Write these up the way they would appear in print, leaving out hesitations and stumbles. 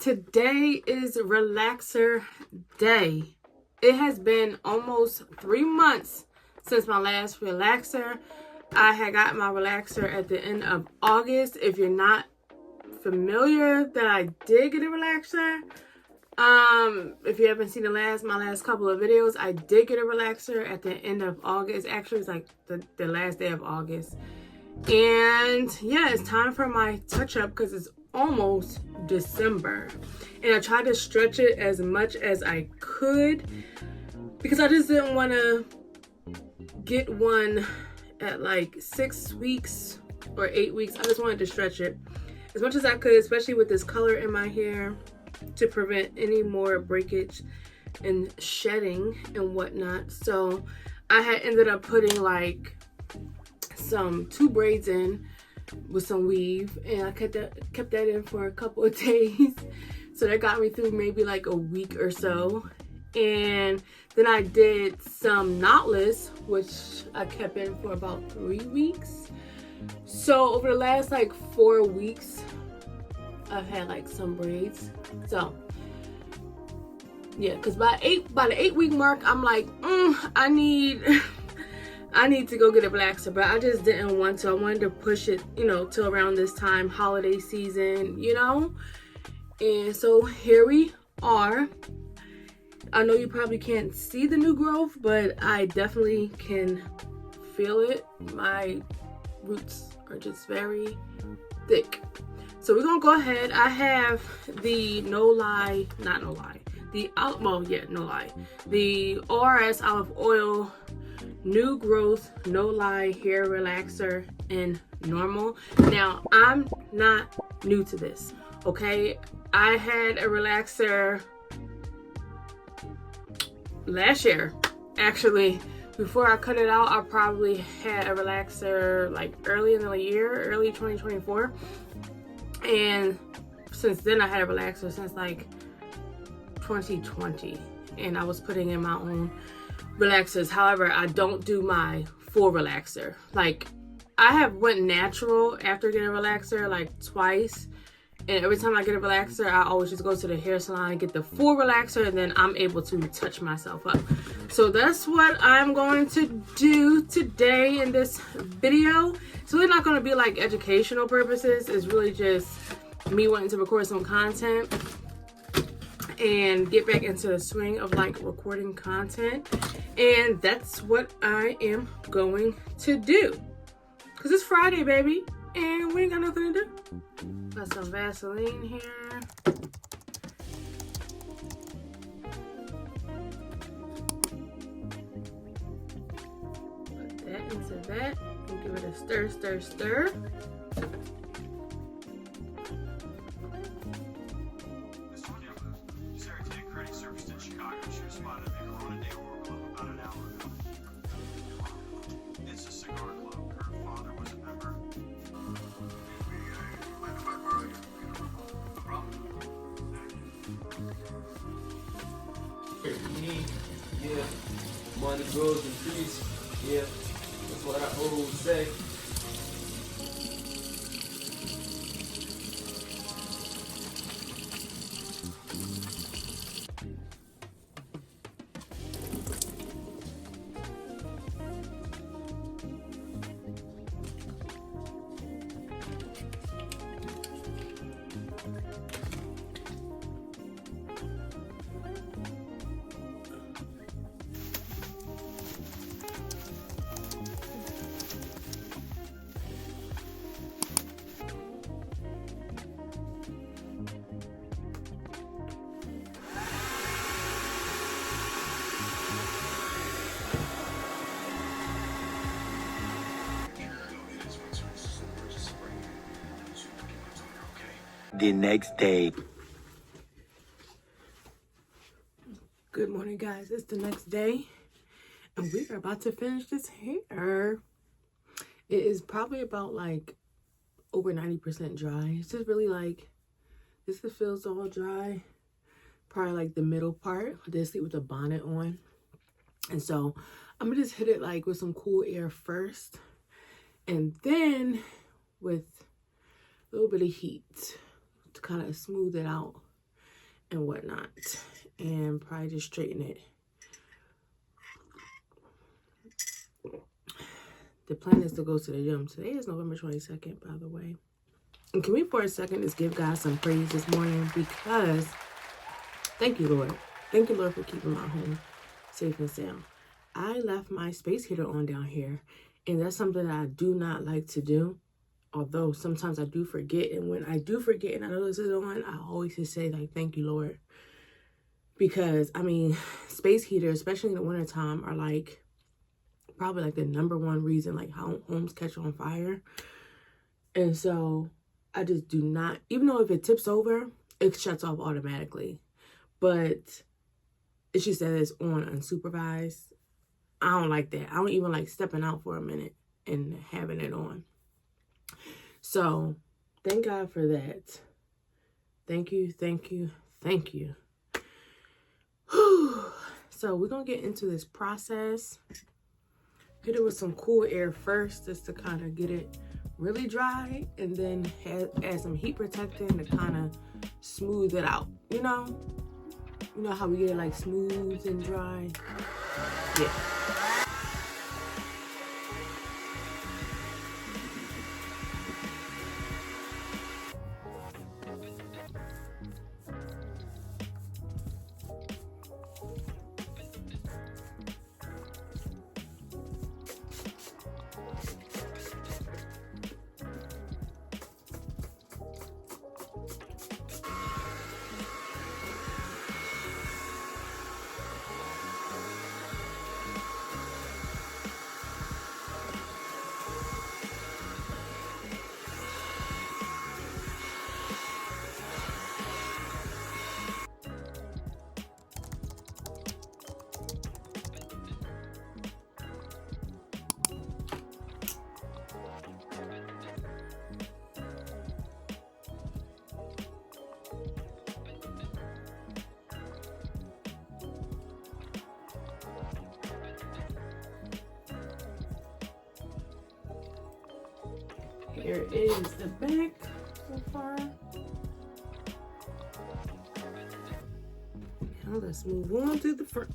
Today is relaxer day. It has been almost 3 months since my last relaxer. I had got my relaxer at the end of August. If you're not familiar, that I did get a relaxer. If you haven't seen my last couple of videos, I did get a relaxer at the end of August. Actually, it's like the last day of August. And yeah, it's time for my touch-up because it's almost December. And I tried to stretch it as much as I could because I just didn't want to get one at like 6 weeks or 8 weeks. I just wanted to stretch it as much as I could, especially with this color in my hair, to prevent any more breakage and shedding and whatnot. So I had ended up putting like two braids in with some weave, and I kept that in for a couple of days. So that got me through maybe like a week or so. And then I did some knotless, which I kept in for about 3 weeks. So over the last like 4 weeks, I've had like some braids. So yeah, because by the 8 week mark, I'm like, I need to go get a relaxer, but I just didn't want to. I wanted to push it, till around this time, holiday season, And so here we are. I know you probably can't see the new growth, but I definitely can feel it. My roots are just very thick. So we're gonna go ahead. I have the the ORS Olive Oil New Growth No Lie Hair Relaxer in Normal. Now, I'm not new to this, okay? I had a relaxer last year, actually. Before I cut it out, I probably had a relaxer like early in the year, early 2024. And since then, I had a relaxer since like 2020. And I was putting in my own relaxers. However, I don't do my full relaxer. Like, I have went natural after getting a relaxer like twice. And every time I get a relaxer, I always just go to the hair salon and get the full relaxer, and then I'm able to touch myself up. So that's what I'm going to do today in this video. It's really not going to be like educational purposes. It's really just me wanting to record some content and get back into the swing of like recording content. And that's what I am going to do. Because it's Friday, baby, and we ain't got nothing to do. Got some Vaseline here. Put that into that and give it a stir, stir, stir. Yeah, money grows and trees. Yeah, that's what I always say. The next day. Good morning, guys. It's the next day, and we are about to finish this hair. It is probably about like over 90% dry. It's just really like, this feels all dry. Probably like the middle part. I did sleep with the bonnet on. And so I'm gonna just hit it like with some cool air first, and then with a little bit of heat to kind of smooth it out and whatnot, and probably just straighten it. The plan is to go to the gym. Today is November 22nd, by the way. And can we for a second just give God some praise this morning, because thank you, Lord. Thank you, Lord, for keeping my home safe and sound. I left my space heater on down here, and that's something that I do not like to do. Although sometimes I do forget, and when I do forget and I know this is on, I always just say, like, thank you, Lord. Because, I mean, space heaters, especially in the wintertime, are like probably like the #1 reason like how homes catch on fire. And so I just do not, even though if it tips over, it shuts off automatically. But it just says it's on unsupervised. I don't like that. I don't even like stepping out for a minute and having it on. So thank God for that. Thank you, thank you, thank you. Whew. So we're going to get into this process. Hit it with some cool air first, just to kind of get it really dry, and then add some heat protectant to kind of smooth it out. You know how we get it like smooth and dry? Yeah. Here is the back so far. Now let's move on to the front.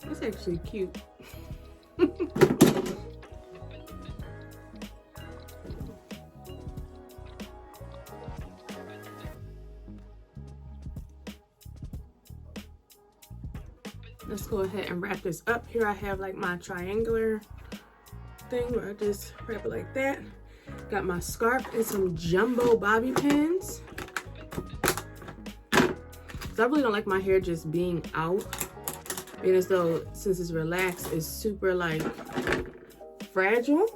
That's actually cute. Let's go ahead and wrap this up. Here I have like my triangular thing where I just wrap it like that. Got my scarf and some jumbo bobby pins. So I really don't like my hair just being out. Being as though, since it's relaxed, it's super like fragile.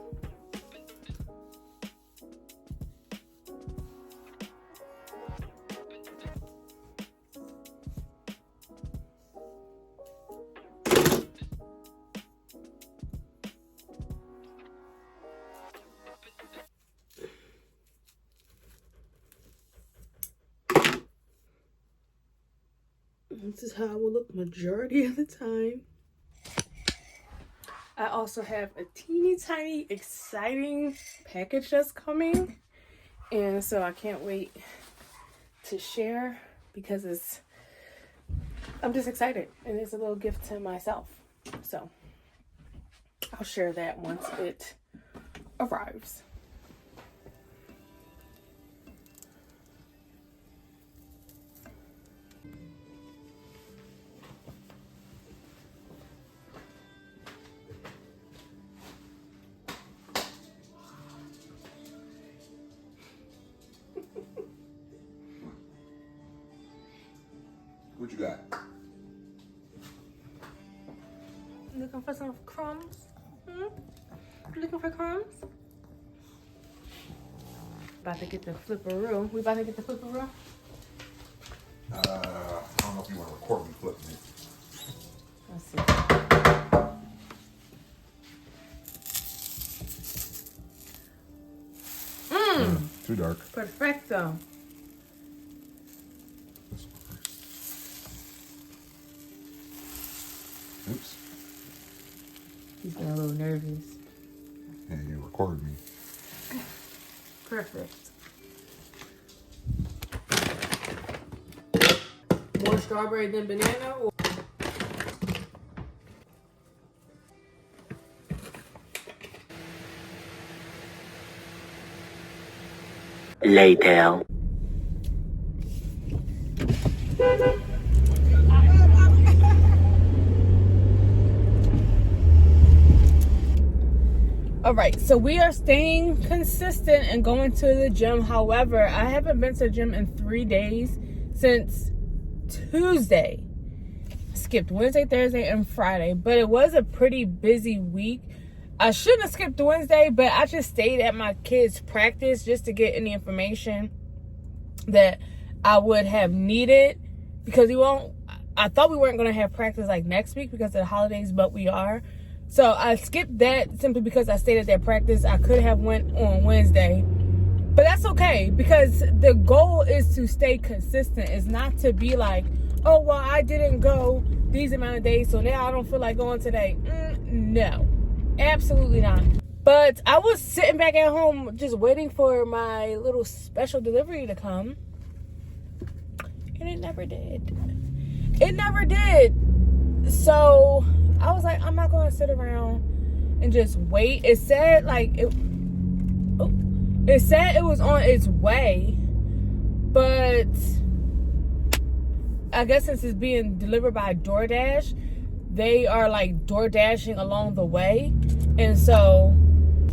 This is how I will look majority of the time. I also have a teeny tiny exciting package that's coming. And so I can't wait to share because I'm just excited. And it's a little gift to myself. So I'll share that once it arrives. What you got? Looking for some crumbs? Looking for crumbs? About to get the flipperoo. We about to get the flipperoo? I don't know if you want to record me flipping it. Let's see. Too dark. Perfecto. Oops. He's getting a little nervous. Yeah, you recorded me. Perfect. More strawberry than banana? Or Later. all right, so we are staying consistent and going to the gym. However, I haven't been to the gym in 3 days since Tuesday. Skipped Wednesday, Thursday, and Friday, but it was a pretty busy week. I shouldn't have skipped Wednesday, but I just stayed at my kids' practice just to get any information that I would have needed, because I thought we weren't going to have practice like next week because of the holidays, but we are. So I skipped that simply because I stayed at their practice. I could have went on Wednesday, but that's okay, because the goal is to stay consistent. It's not to be like, oh, well, I didn't go these amount of days, so now I don't feel like going today. No, absolutely not. But I was sitting back at home just waiting for my little special delivery to come, and it never did. It never did. So I was like, I'm not going to sit around and just wait. It said it said it was on its way, but I guess since it's being delivered by DoorDash, they are like DoorDashing along the way, and so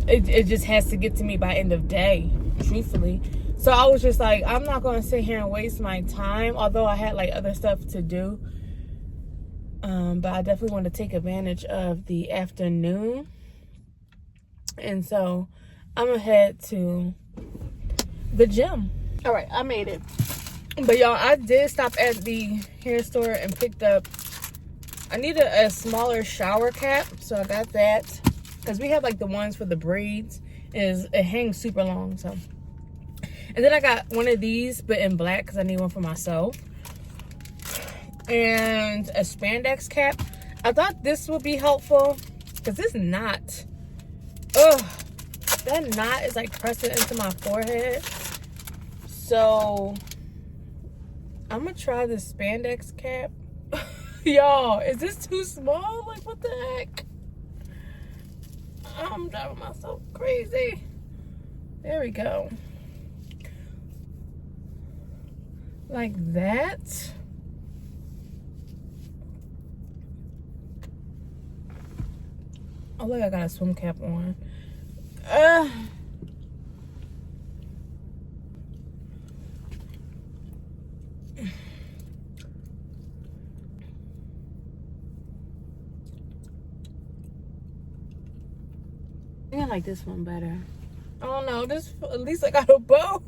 it just has to get to me by end of day, truthfully. So I was just like, I'm not going to sit here and waste my time, although I had like other stuff to do. But I definitely want to take advantage of the afternoon. And so I'm gonna head to the gym. All right, I made it. But y'all, I did stop at the hair store and picked up, I needed a smaller shower cap, so I got that. Because we have like the ones for the braids, it hangs super long, so. And then I got one of these, but in black, because I need one for myself. And a spandex cap. I thought this would be helpful, because this knot, that knot is like pressing into my forehead. So I'm gonna try the spandex cap. Y'all, is this too small? Like, what the heck? I'm driving myself crazy. There we go. Like that. Oh, look, I got a swim cap on. like this one better. I don't know. This, at least I got a bow.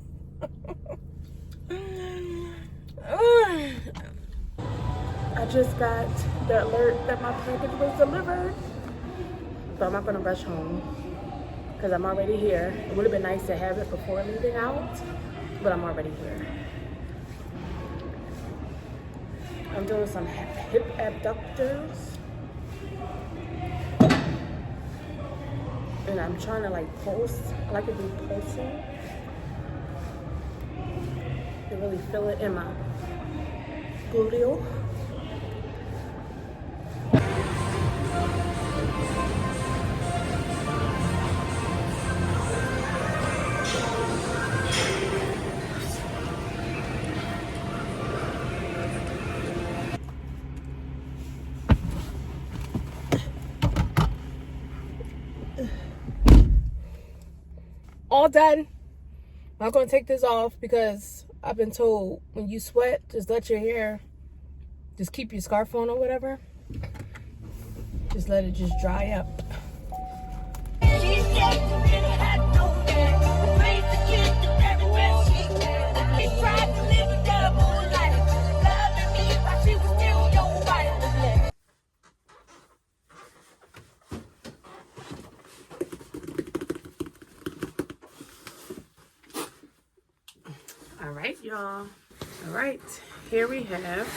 I just got the alert that my package was delivered. So I'm not gonna rush home because I'm already here. It would have been nice to have it before leaving out, but I'm already here. I'm doing some hip abductors. And I'm trying to like pulse. I like to do pulsing. To really feel it in my gluteal. All done. I'm not gonna take this off because I've been told when you sweat, just let your hair, just keep your scarf on or whatever. Just let it just dry up. All right, y'all. All right, here we have